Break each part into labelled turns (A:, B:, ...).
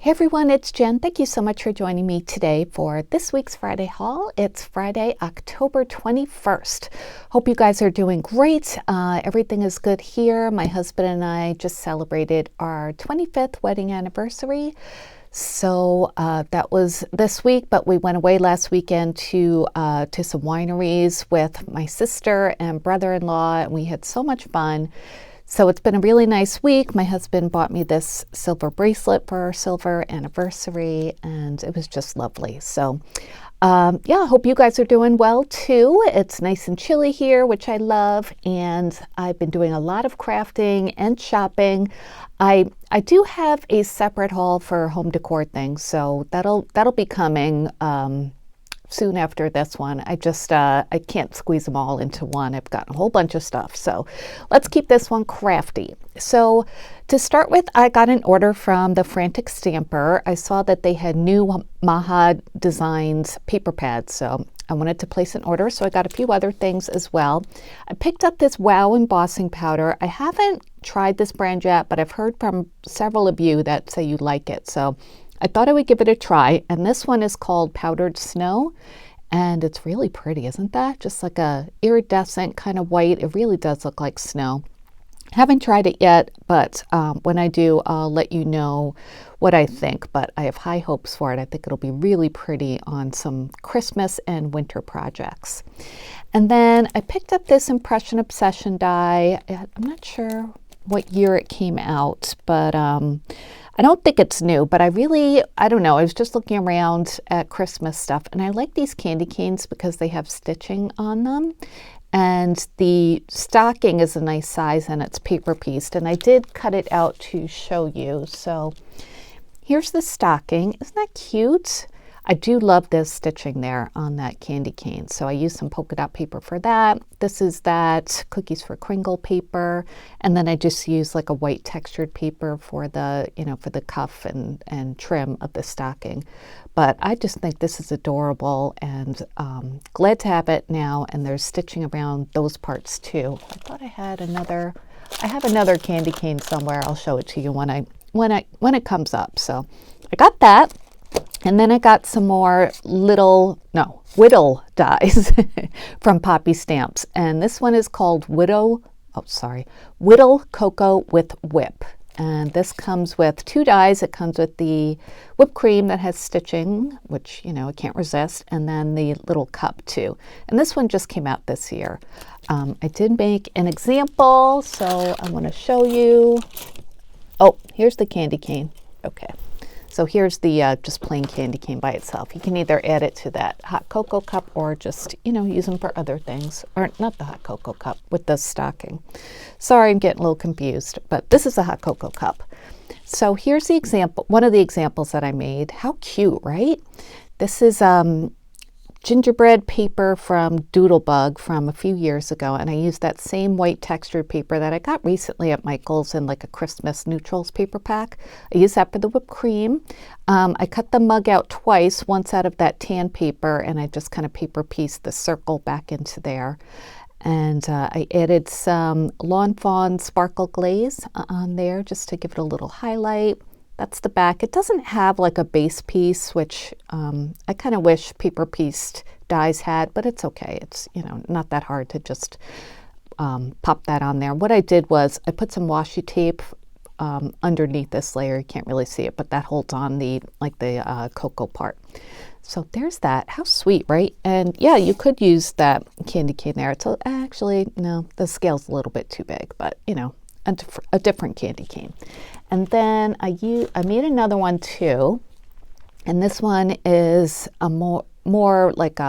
A: Hey everyone, it's Jen. Thank you so much for joining me today for this week's Friday haul. It's Friday, October 21st. Hope you guys are doing great. Everything is good here. My husband and I just celebrated our 25th wedding anniversary. So that was this week, but we went away last weekend to some wineries with my sister and brother-in-law, and we had so much fun. So it's been a really nice week. My husband bought me this silver bracelet for our silver anniversary, and it was just lovely. So yeah, I hope you guys are doing well too. It's nice and chilly here, which I love, and I've been doing a lot of crafting and shopping. I do have a separate haul for home decor things, so that'll be coming soon after this one. I can't squeeze them all into one. I've got a whole bunch of stuff. So let's keep this one crafty. So to start with, I got an order from the Frantic Stamper. I saw that they had new Maha Designs paper pads. So I wanted to place an order. So I got a few other things as well. I picked up this Wow embossing powder. I haven't tried this brand yet, but I've heard from several of you that say you like it. So I thought I would give it a try, and this one is called Powdered Snow, and it's really pretty, isn't that? Just like a iridescent kind of white. It really does look like snow. Haven't tried it yet, but when I do, I'll let you know what I think, but I have high hopes for it. I think it'll be really pretty on some Christmas and winter projects. And then I picked up this Impression Obsession die. I'm not sure what year it came out, but I don't think it's new, but I don't know. I was just looking around at Christmas stuff, and I like these candy canes because they have stitching on them. And the stocking is a nice size, and it's paper pieced. And I did cut it out to show you. So here's the stocking. Isn't that cute? I do love this stitching there on that candy cane. So I used some polka dot paper for that. This is that Cookies for Kringle paper. And then I just used like a white textured paper for the, for the cuff and trim of the stocking. But I just think this is adorable, and glad to have it now. And there's stitching around those parts too. I thought I have another candy cane somewhere. I'll show it to you when it comes up. So I got that. And then I got some more Whittle dies from Poppy Stamps. And this one is called Whittle Cocoa with Whip. And this comes with 2 dies. It comes with the whipped cream that has stitching, which, I can't resist, and then the little cup too. And this one just came out this year. I did make an example, so I want to show you. Oh, here's the candy cane. Okay. So here's the just plain candy cane by itself. You can either add it to that hot cocoa cup or just, use them for other things. Or not the hot cocoa cup, with the stocking. Sorry, I'm getting a little confused, but this is a hot cocoa cup. So here's the example, one of the examples that I made. How cute, right? This is gingerbread paper from Doodlebug from a few years ago, and I used that same white textured paper that I got recently at Michael's in like a Christmas neutrals paper pack. I used that for the whipped cream. I cut the mug out twice, once out of that tan paper, and I just kind of paper pieced the circle back into there. And I added some Lawn Fawn sparkle glaze on there just to give it a little highlight. That's the back. It doesn't have like a base piece, which I kind of wish paper pieced dies had, but it's okay. It's, not that hard to just pop that on there. What I did was I put some washi tape underneath this layer. You can't really see it, but that holds on the cocoa part. So there's that. How sweet, right? And yeah, you could use that candy cane there. It's actually, no, the scale's a little bit too big, but a different candy cane. And then I made another one too, and this one is a more like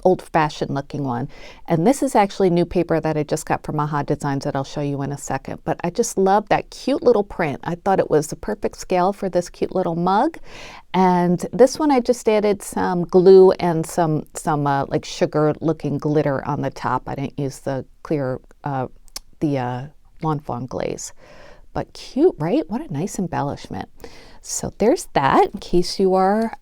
A: old-fashioned looking one. And this is actually new paper that I just got from Maha Designs that I'll show you in a second. But I just love that cute little print. I thought it was the perfect scale for this cute little mug. And this one I just added some glue and some like sugar-looking glitter on the top. I didn't use the clear Lawn Fawn glaze. but cute, right? What a nice embellishment. So there's that, in case you are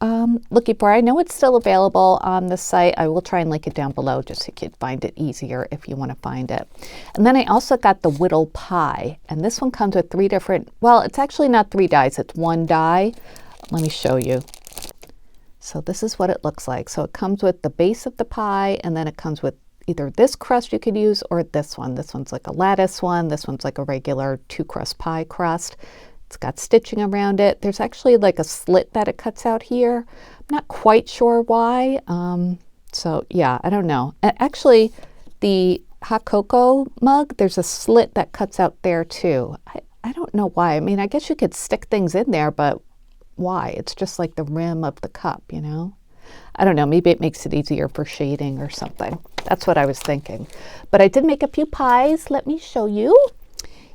A: looking for it. I know it's still available on the site. I will try and link it down below just so you can find it easier if you want to find it. And then I also got the Whittle pie, and this one comes with 3 different, well, it's actually not 3 dies, it's 1 die. Let me show you. So this is what it looks like. So it comes with the base of the pie, and then it comes with either this crust you could use or this one. This one's like a lattice one. This one's like a regular 2-crust pie crust. It's got stitching around it. There's actually like a slit that it cuts out here. I'm not quite sure why. So yeah, I don't know. Actually, the hot cocoa mug, there's a slit that cuts out there too. I don't know why. I mean, I guess you could stick things in there, but why? It's just like the rim of the cup, you know? I don't know, maybe it makes it easier for shading or something. That's what I was thinking. But I did make a few pies. Let me show you.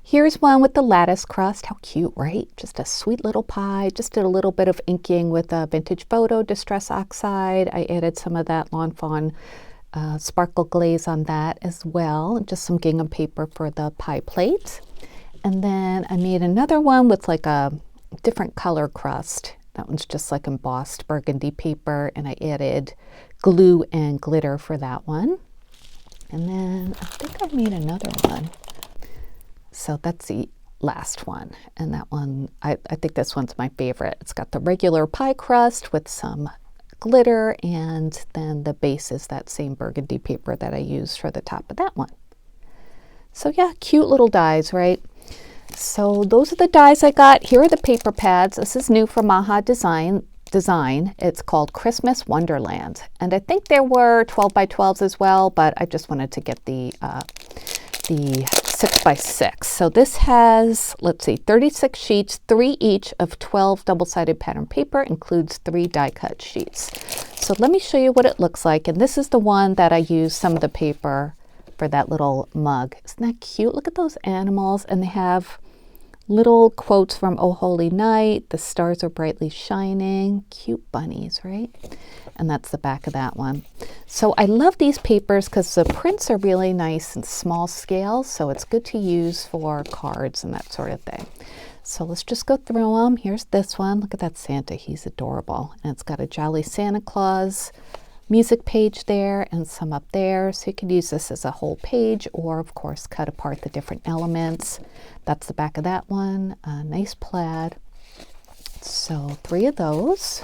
A: Here's one with the lattice crust. How cute, right? Just a sweet little pie. Just did a little bit of inking with a vintage photo distress oxide. I added some of that Lawn Fawn sparkle glaze on that as well. And just some gingham paper for the pie plate. And then I made another one with like a different color crust. That one's just like embossed burgundy paper, and I added glue and glitter for that one. And then I think I made another one. So that's the last one. And that one, I think this one's my favorite. It's got the regular pie crust with some glitter, and then the base is that same burgundy paper that I used for the top of that one. So yeah, cute little dies, right? So those are the dies I got. Here are the paper pads. This is new from Maha Design. It's called Christmas Wonderland. And I think there were 12 by 12s as well, but I just wanted to get the 6 by 6. So this has, let's see, 36 sheets, 3 each of 12 double-sided pattern paper, includes 3 die cut sheets. So let me show you what it looks like. And this is the one that I used some of the paper for that little mug. Isn't that cute? Look at those animals. And they have little quotes from Oh Holy Night. The stars are brightly shining. Cute bunnies, right? And that's the back of that one. So I love these papers because the prints are really nice and small scale. So it's good to use for cards and that sort of thing. So let's just go through them. Here's this one. Look at that Santa. He's adorable. And it's got a Jolly Santa Claus music page there and some up there. So you could use this as a whole page, or of course cut apart the different elements. That's the back of that one. Nice plaid. So 3 of those.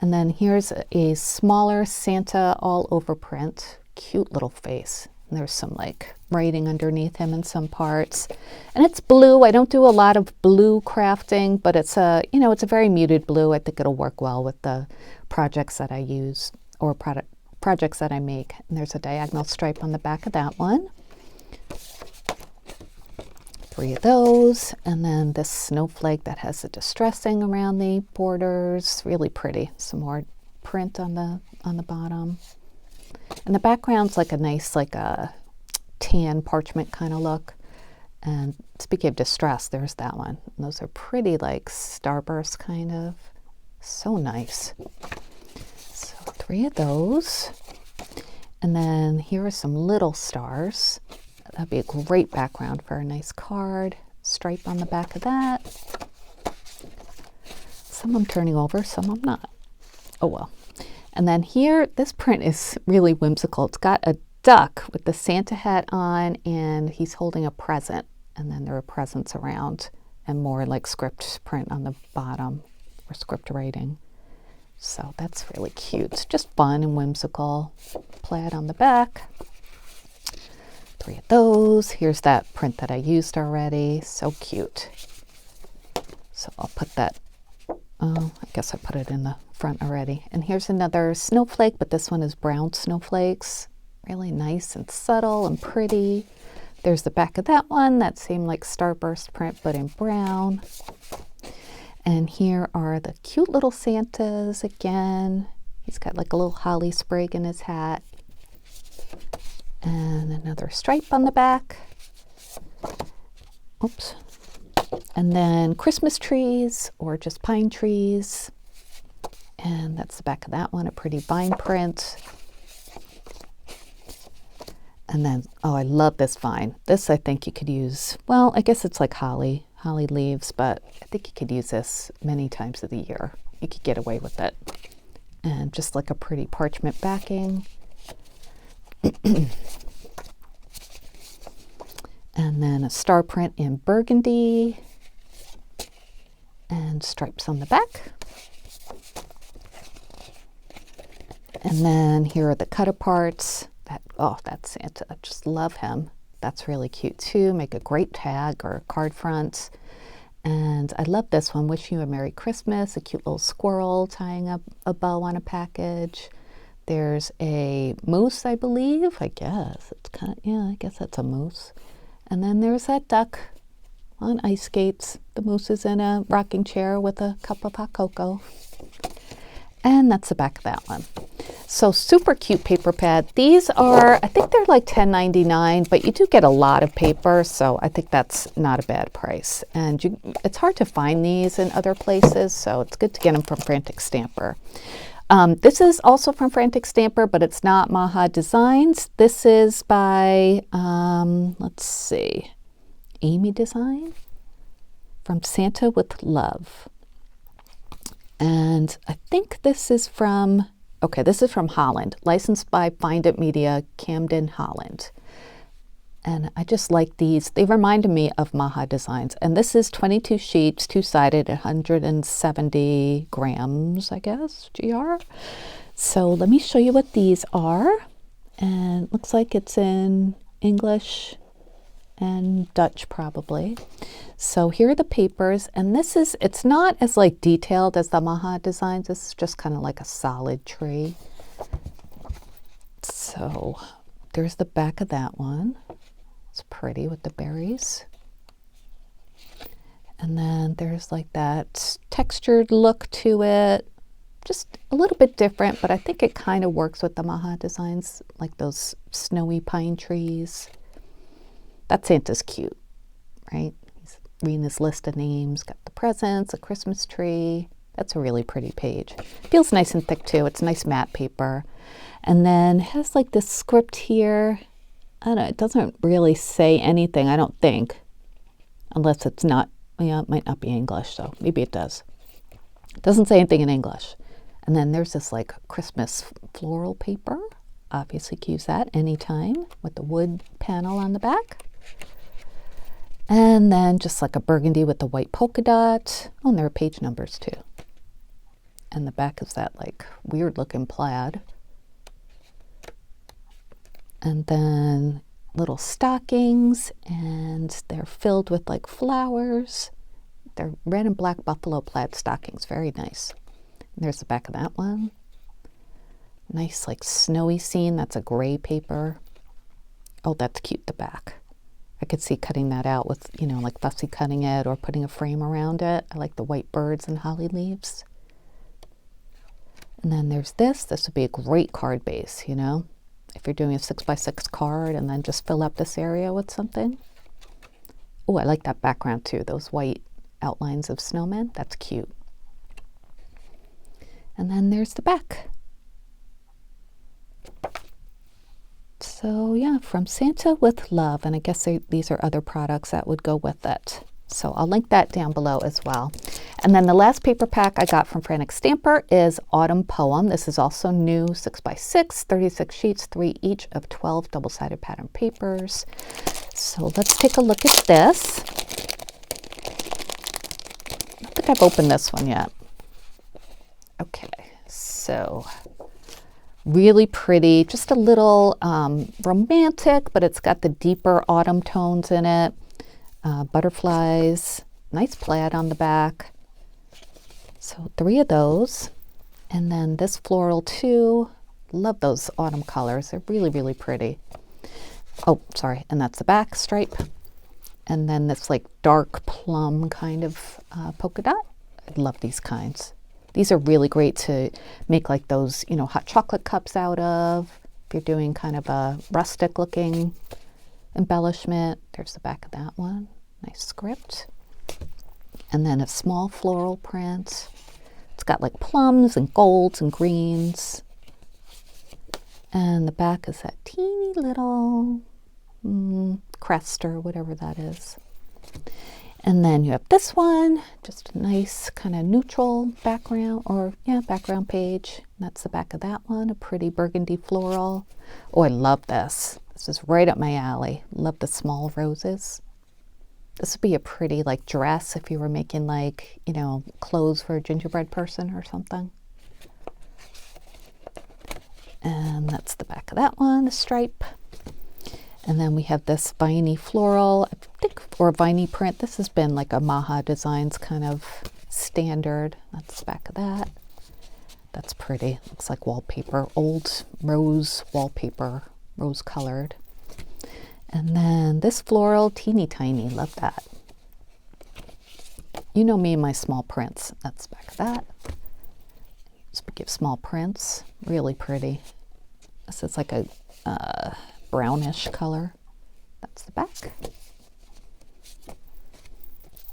A: And then here's a smaller Santa all over print. Cute little face. And there's some like writing underneath him in some parts. And it's blue. I don't do a lot of blue crafting, but it's a, you know, it's a very muted blue. I think it'll work well with the projects that I use or projects that I make. And there's a diagonal stripe on the back of that one. 3 of those, and then this snowflake that has the distressing around the borders. Really pretty. Some more print on the bottom. And the background's like a nice, like a tan parchment kind of look. And speaking of distress, there's that one. And those are pretty, like starburst kind of. So nice. So 3 of those. And then here are some little stars. That'd be a great background for a nice card. Stripe on the back of that. Some I'm turning over, some I'm not. Oh well. And then here, this print is really whimsical. It's got a duck with the Santa hat on, and he's holding a present. And then there are presents around, and more like script print on the bottom, or script writing. So that's really cute. It's just fun and whimsical. Plaid on the back. 3 of those. Here's that print that I used already. So cute. So I'll put that, I guess I put it in the front already. And here's another snowflake, but this one is brown snowflakes. Really nice and subtle and pretty. There's the back of that one. That same like starburst print, but in brown. And here are the cute little Santas again. He's got like a little holly sprig in his hat. And another stripe on the back. Oops. And then Christmas trees or just pine trees. And that's the back of that one, a pretty vine print. And then, oh, I love this vine. This I think you could use, well, I guess it's like holly holly leaves, but I think you could use this many times of the year. You could get away with it. And just like a pretty parchment backing. And then a star print in burgundy and stripes on the back. And then here are the cut aparts. That's Santa. I just love him. That's really cute too. Make a great tag or card front. And I love this one. Wish you a Merry Christmas. A cute little squirrel tying up a bow on a package. There's a moose, I believe. I guess it's kind of, yeah, I guess that's a moose. And then there's that duck on ice skates. The moose is in a rocking chair with a cup of hot cocoa. And that's the back of that one. So super cute paper pad. These are, I think they're like $10.99, but you do get a lot of paper, so I think that's not a bad price. And it's hard to find these in other places, so it's good to get them from Frantic Stamper. This is also from Frantic Stamper, but it's not Maha Designs. This is by, let's see, Amy Design from Santa with Love. And I think this is from, okay, this is from Holland, licensed by Find It Media, Camden, Holland. And I just like these. They reminded me of Maha Designs. And this is 22 sheets, two-sided, 170 grams, I guess, GR. So let me show you what these are. And it looks like it's in English and Dutch probably. So here are the papers, and this is, it's not as like detailed as the Maha Designs. This is just kind of like a solid tree. So there's the back of that one. It's pretty with the berries. And then there's like that textured look to it. Just a little bit different, but I think it kind of works with the Maha Designs, like those snowy pine trees. That Santa's cute, right? He's reading this list of names, got the presents, a Christmas tree. That's a really pretty page. Feels nice and thick too. It's nice matte paper. And then has like this script here. I don't know, it doesn't really say anything, I don't think. Unless it's not, yeah, it might not be English, so maybe it does. It doesn't say anything in English. And then there's this like Christmas floral paper. Obviously you can use that anytime with the wood panel on the back. And then just like a burgundy with the white polka dot. Oh, and there are page numbers too. And the back is that like weird looking plaid. And then little stockings, and they're filled with like flowers. They're red and black buffalo plaid stockings, very nice. And there's the back of that one. Nice like snowy scene, that's a gray paper. Oh, that's cute, the back. I could see cutting that out with, you know, like fussy cutting it or putting a frame around it. I like the white birds and holly leaves. And then there's this. This would be a great card base, you know, if you're doing a 6x6 card and then just fill up this area with something. Oh, I like that background too. Those white outlines of snowmen. That's cute. And then there's the back. So yeah, from Santa with Love, and I guess these are other products that would go with it. So I'll link that down below as well. And then the last paper pack I got from Frantic Stamper is Autumn Poem. This is also new, 6x6, 36 sheets, 3 each of 12 double-sided pattern papers. So let's take a look at this. I don't think I've opened this one yet. Okay, so really pretty, just a little romantic, but it's got the deeper autumn tones in it. Butterflies, nice plaid on the back. So 3 of those. And then this floral too. Love those autumn colors. They're really, really pretty. Oh, sorry. And that's the back stripe. And then this like dark plum kind of polka dot. I love these kinds. These are really great to make like those, you know, hot chocolate cups out of. If you're doing kind of a rustic looking embellishment. There's the back of that one. Nice script. And then a small floral print. It's got like plums and golds and greens. And the back is that teeny little crest or whatever that is. And then you have this one, just a nice kind of neutral background, or yeah, background page. That's the back of that one, a pretty burgundy floral. Oh, I love this. This is right up my alley. Love the small roses. This would be a pretty like dress if you were making like, you know, clothes for a gingerbread person or something. And that's the back of that one, the stripe. And then we have this viney floral, I think, or viney print. This has been like a Maha Designs kind of standard. That's the back of that. That's pretty. Looks like wallpaper, old rose wallpaper, rose colored. And then this floral, teeny tiny, love that. You know me and my small prints. That's the back of that. Speaking of small prints, really pretty. This is like a brownish color. That's the back.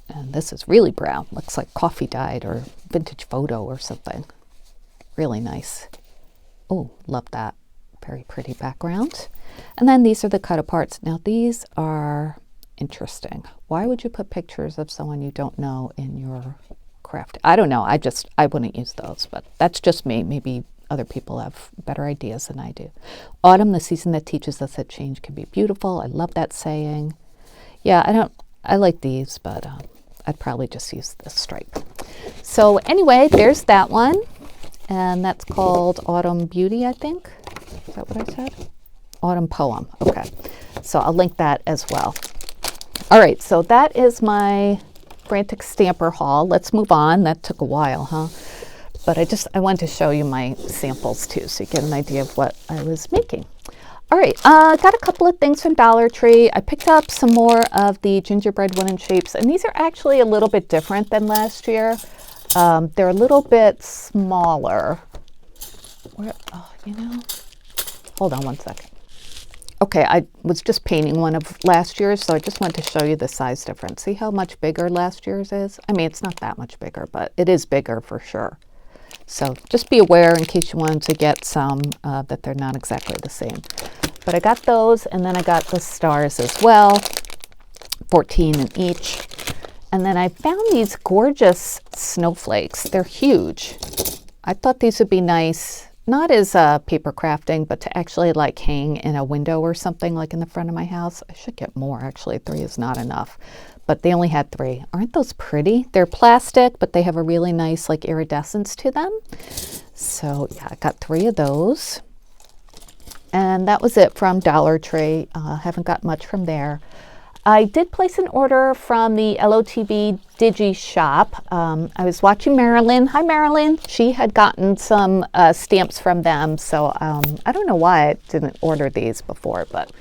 A: And this is really brown. Looks like coffee dyed or vintage photo or something. Really nice. Oh, love that. Very pretty background. And then these are the cut aparts. Now these are interesting. Why would you put pictures of someone you don't know in your craft? I don't know. I wouldn't use those, but that's just me. Maybe other people have better ideas than I do. Autumn, the season that teaches us that change can be beautiful. I love that saying. Yeah, I like these, but I'd probably just use this stripe. So anyway, there's that one. And that's called Autumn Beauty, I think. Is that what I said? Autumn Poem. Okay. So I'll link that as well. All right. So that is my Frantic Stamper haul. Let's move on. That took a while, huh? But I wanted to show you my samples too, so you get an idea of what I was making. All right, got a couple of things from Dollar Tree. I picked up some more of the gingerbread wooden shapes, and these are actually a little bit different than last year. They're a little bit smaller. Hold on one second. Okay, I was just painting one of last year's, so I just wanted to show you the size difference. See how much bigger last year's is? I mean, it's not that much bigger, but it is bigger for sure. So just be aware in case you wanted to get some that they're not exactly the same. But I got those, and then I got the stars as well, 14 in each. And then I found these gorgeous snowflakes. They're huge. I thought these would be nice, not as paper crafting, but to actually like hang in a window or something like in the front of my house. I should get more, actually. 3 is not enough. But they only had 3. Aren't those pretty? They're plastic, but they have a really nice like iridescence to them. So yeah, I got 3 of those. And that was it from Dollar Tree. Haven't got much from there. I did place an order from the LOTV Digi shop. I was watching Marilyn. Hi, Marilyn. She had gotten some stamps from them. So I don't know why I didn't order these before, but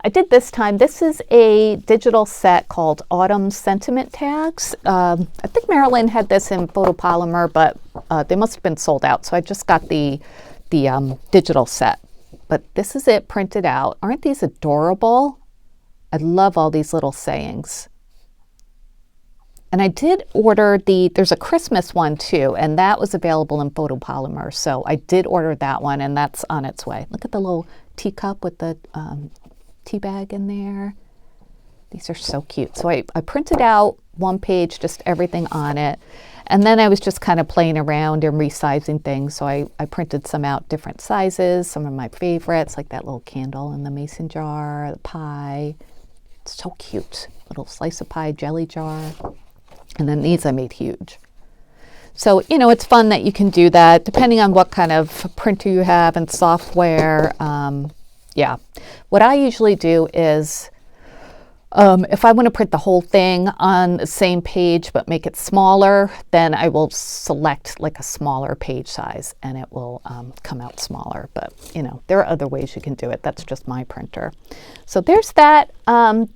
A: I did this time. This is a digital set called Autumn Sentiment Tags. I think Marilyn had this in photopolymer, but they must have been sold out. So I just got the digital set. But this is it printed out. Aren't these adorable? I love all these little sayings. And I did order there's a Christmas one too, and that was available in photopolymer. So I did order that one, and that's on its way. Look at the little teacup with the tea bag in there. These are so cute. So I printed out one page, just everything on it. And then I was just kind of playing around and resizing things. So I printed some out different sizes, some of my favorites, like that little candle in the mason jar, the pie. It's so cute. Little slice of pie jelly jar. And then these I made huge. So, you know, it's fun that you can do that depending on what kind of printer you have and software. Yeah. What I usually do is if I want to print the whole thing on the same page but make it smaller, then I will select like a smaller page size and it will come out smaller. But, you know, there are other ways you can do it. That's just my printer. So there's that.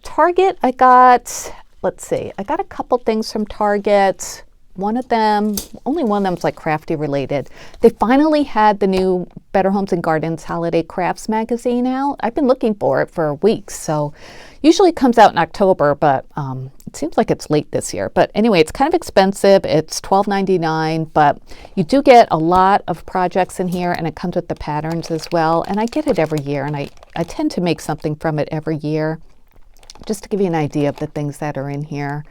A: Target, I got, let's see, I got a couple things from Target. One of them, only one of them was like crafty related. They finally had the new Better Homes and Gardens Holiday Crafts magazine out. I've been looking for it for weeks. So usually it comes out in October, but it seems like it's late this year. But anyway, it's kind of expensive. It's $12.99, but you do get a lot of projects in here, and it comes with the patterns as well. And I get it every year, and I tend to make something from it every year, just to give you an idea of the things that are in here.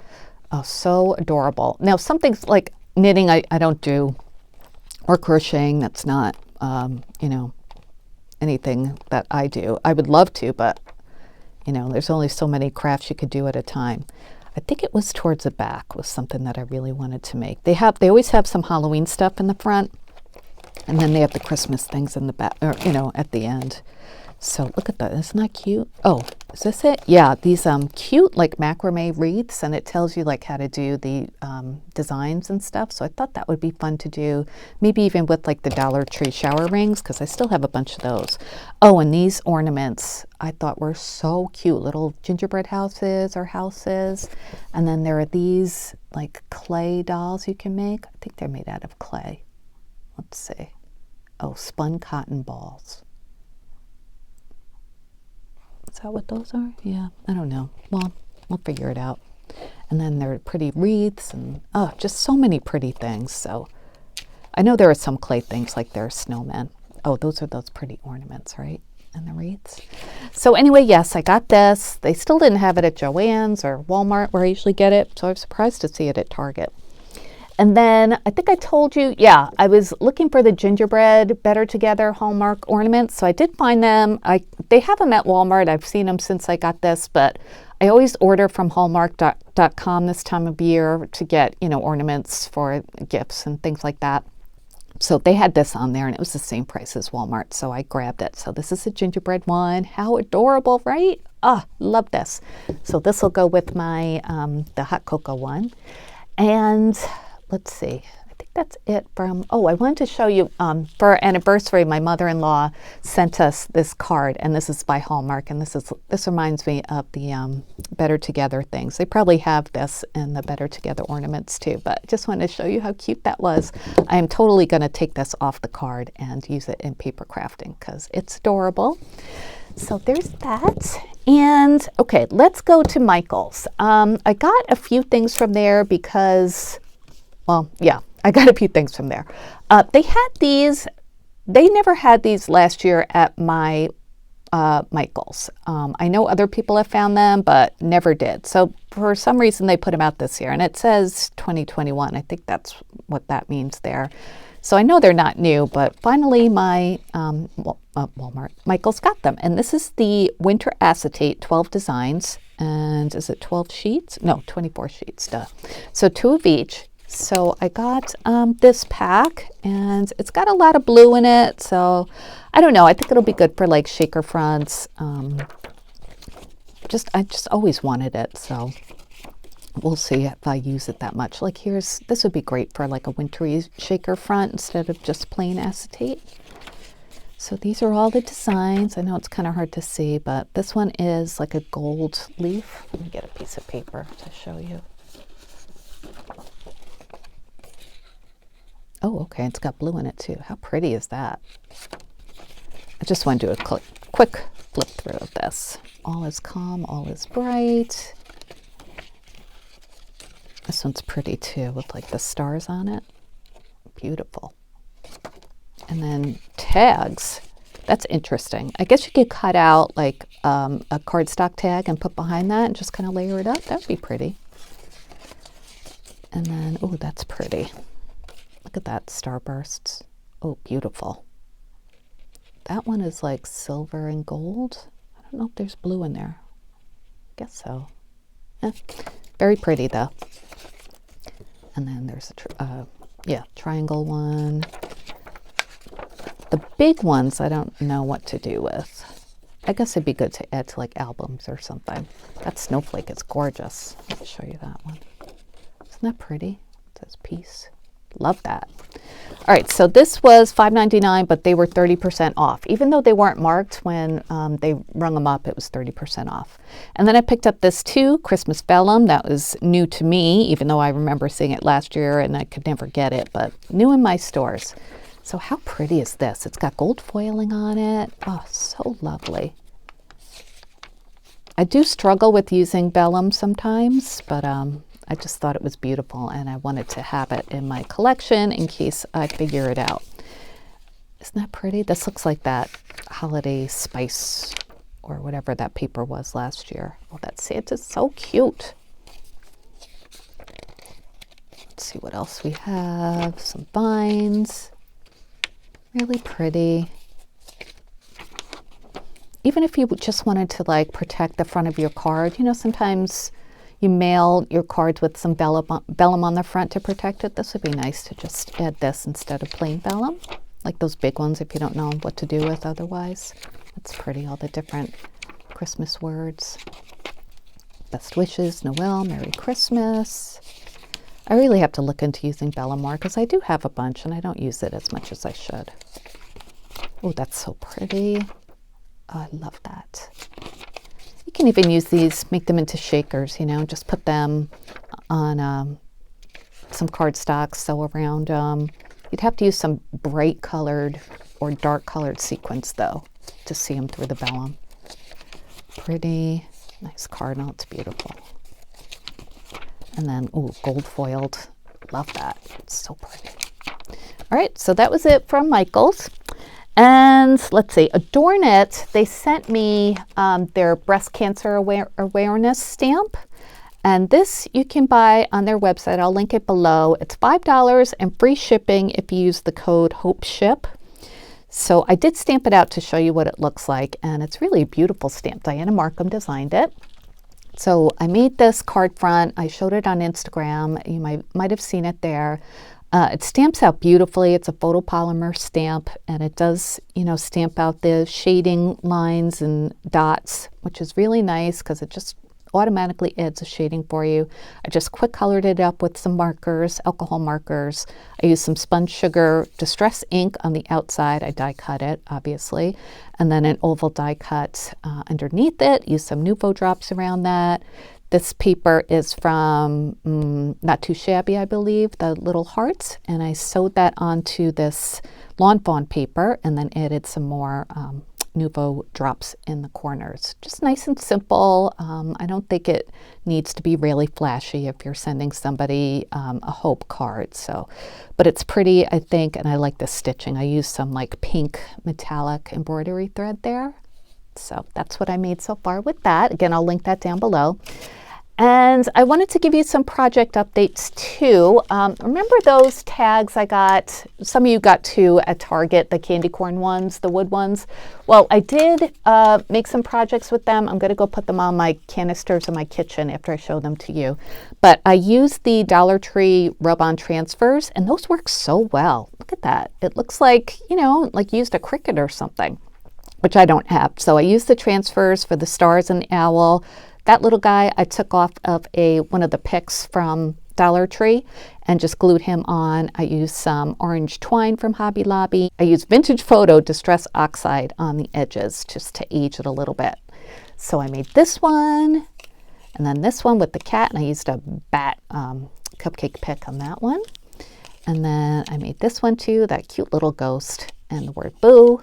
A: Oh, so adorable. Now, some things like knitting I don't do, or crocheting. That's not, you know, anything that I do. I would love to, but, you know, there's only so many crafts you could do at a time. I think it was towards the back was something that I really wanted to make. They always have some Halloween stuff in the front, and then they have the Christmas things in the back, or, you know, at the end. So look at that. Isn't that cute? Oh, is this it? Yeah, these cute like macrame wreaths, and it tells you like how to do the designs and stuff. So I thought that would be fun to do, maybe even with like the Dollar Tree shower rings, because I still have a bunch of those. Oh, and these ornaments I thought were so cute, little gingerbread houses or houses. And then there are these like clay dolls you can make. I think they're made out of clay. Let's see. Oh, spun cotton balls. Is that what those are? Yeah, I don't know. Well, we'll figure it out. And then there are pretty wreaths and oh, just so many pretty things. So I know there are some clay things like there are snowmen. Oh, those are those pretty ornaments, right? And the wreaths. So anyway, yes, I got this. They still didn't have it at Joann's or Walmart where I usually get it. So I was surprised to see it at Target. And then I think I told you, yeah, I was looking for the gingerbread Better Together Hallmark ornaments. So I did find them. They have them at Walmart. I've seen them since I got this, but I always order from Hallmark.com this time of year to get, you know, ornaments for gifts and things like that. So they had this on there and it was the same price as Walmart. So I grabbed it. So this is a gingerbread one. How adorable, right? Oh, love this. So this will go with my, the hot cocoa one. And let's see, I think that's it from, oh, I wanted to show you, for our anniversary, my mother-in-law sent us this card, and this is by Hallmark, and this reminds me of the Better Together things. They probably have this in the Better Together ornaments too, but I just wanted to show you how cute that was. I am totally going to take this off the card and use it in paper crafting because it's adorable. So there's that. And okay, let's go to Michael's. I got a few things from there because, well, yeah, I got a few things from there. They had these, they never had these last year at my Michael's. I know other people have found them, but never did. So for some reason they put them out this year, and it says 2021. I think that's what that means there. So I know they're not new, but finally my Michael's got them. And this is the Winter Acetate 12 designs. And is it 12 sheets? No, 24 sheets. Duh. So 2 of each. So I got this pack, and it's got a lot of blue in it. So I don't know. I think it'll be good for like shaker fronts. I just always wanted it. So we'll see if I use it that much. Like this would be great for like a wintry shaker front instead of just plain acetate. So these are all the designs. I know it's kind of hard to see, but this one is like a gold leaf. Let me get a piece of paper to show you. Oh, okay, it's got blue in it too. How pretty is that? I just want to do a quick flip through of this. All is calm, all is bright. This one's pretty too, with like the stars on it. Beautiful. And then tags. That's interesting. I guess you could cut out like a cardstock tag and put behind that and just kind of layer it up. That would be pretty. And then, oh, that's pretty. Look at that, starbursts. Oh, beautiful. That one is like silver and gold. I don't know if there's blue in there. I guess so. Very pretty though. And then there's a triangle one. The big ones I don't know what to do with. I guess it'd be good to add to like albums or something. That snowflake is gorgeous. I'll show you that one. Isn't that pretty? It says peace. Love that. All right, so this was $5.99, but they were 30% off. Even though they weren't marked when they rung them up, it was 30% off. And then I picked up this too, Christmas vellum. That was new to me, even though I remember seeing it last year and I could never get it, but new in my stores. So how pretty is this? It's got gold foiling on it. Oh, so lovely. I do struggle with using vellum sometimes, but I just thought it was beautiful and I wanted to have it in my collection in case I figure it out. Isn't that pretty? This looks like that holiday spice or whatever that paper was last year. Oh, that Santa's so cute. see what else we have. Some vines. Really pretty. Even if you just wanted to like protect the front of your card, you know, sometimes you mail your cards with some vellum on the front to protect it. This would be nice to just add this instead of plain vellum, like those big ones if you don't know what to do with otherwise. It's pretty, all the different Christmas words. Best wishes, Noel, Merry Christmas. I really have to look into using vellum more because I do have a bunch and I don't use it as much as I should. Oh, that's so pretty. Oh, I love that. You can even use these, make them into shakers, you know, just put them on some cardstock, sew around them. You'd have to use some bright colored or dark colored sequins though to see them through the vellum. Pretty. Nice cardinal, it's beautiful. And then, oh, gold foiled. Love that. It's so pretty. All right, so that was it from Michael's. And let's see, Adorn It, they sent me their breast cancer awareness stamp. And this you can buy on their website. I'll link it below. It's $5 and free shipping if you use the code HOPESHIP. So I did stamp it out to show you what it looks like, and it's really a beautiful stamp. Diana Markham designed it. So I made this card front. I showed it on Instagram. You might have seen it there. It stamps out beautifully. It's a photopolymer stamp, and it does, you know, stamp out the shading lines and dots, which is really nice because it just automatically adds a shading for you. I just quick colored it up with some markers, alcohol markers. I used some sponge sugar distress ink on the outside. I die cut it, obviously, and then an oval die cut underneath it. Use some Nuvo drops around that. This paper is from Not Too Shabby, I believe, the little hearts, and I sewed that onto this Lawn Fawn paper and then added some more Nuvo drops in the corners. Just nice and simple. I don't think it needs to be really flashy if you're sending somebody a hope card. So, but it's pretty, I think, and I like the stitching. I used some like pink metallic embroidery thread there. So that's what I made so far with that. Again, I'll link that down below. And I wanted to give you some project updates too. Remember those tags I got? Some of you got two at Target, the candy corn ones, the wood ones. Well, I did make some projects with them. I'm going to go put them on my canisters in my kitchen after I show them to you. But I used the Dollar Tree rub-on transfers, and those work so well. Look at that. It looks like, you know, like you used a Cricut or something, which I don't have. So I used the transfers for the stars and the owl. That little guy I took off of one of the picks from Dollar Tree and just glued him on. I used some orange twine from Hobby Lobby. I used Vintage Photo Distress Oxide on the edges just to age it a little bit. So I made this one and then this one with the cat, and I used a bat cupcake pick on that one. And then I made this one too, that cute little ghost and the word boo.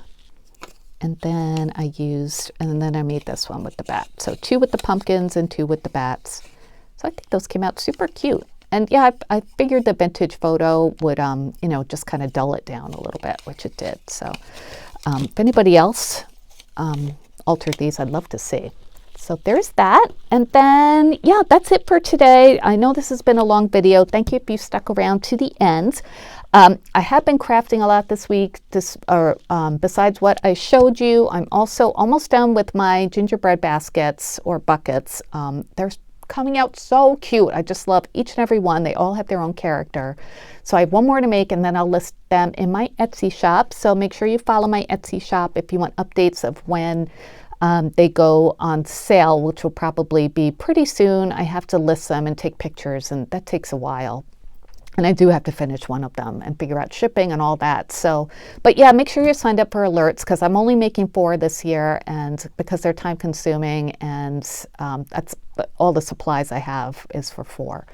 A: And then I made this one with the bat. So 2 with the pumpkins and 2 with the bats. So I think those came out super cute. And yeah, I figured the Vintage Photo would, you know, just kind of dull it down a little bit, which it did. So if anybody else altered these, I'd love to see. So there's that. And then, yeah, that's it for today. I know this has been a long video. Thank you if you stuck around to the end. I have been crafting a lot this week. Besides what I showed you, I'm also almost done with my gingerbread baskets or buckets. They're coming out so cute. I just love each and every one. They all have their own character. So I have one more to make, and then I'll list them in my Etsy shop. So make sure you follow my Etsy shop if you want updates of when they go on sale, which will probably be pretty soon. I have to list them and take pictures, and that takes a while. And I do have to finish one of them and figure out shipping and all that. So, but yeah, make sure you're signed up for alerts because I'm only making 4 this year, and because they're time consuming, and that's all the supplies I have is for 4.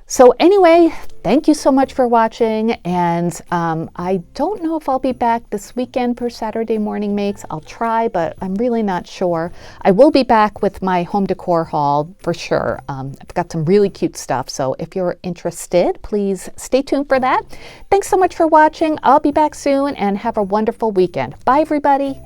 A: So anyway, thank you so much for watching, and I don't know if I'll be back this weekend for Saturday morning makes. I'll try, but I'm really not sure. I will be back with my home decor haul for sure. I've got some really cute stuff, so if you're interested, please stay tuned for that. Thanks so much for watching. I'll be back soon, and have a wonderful weekend. Bye, everybody.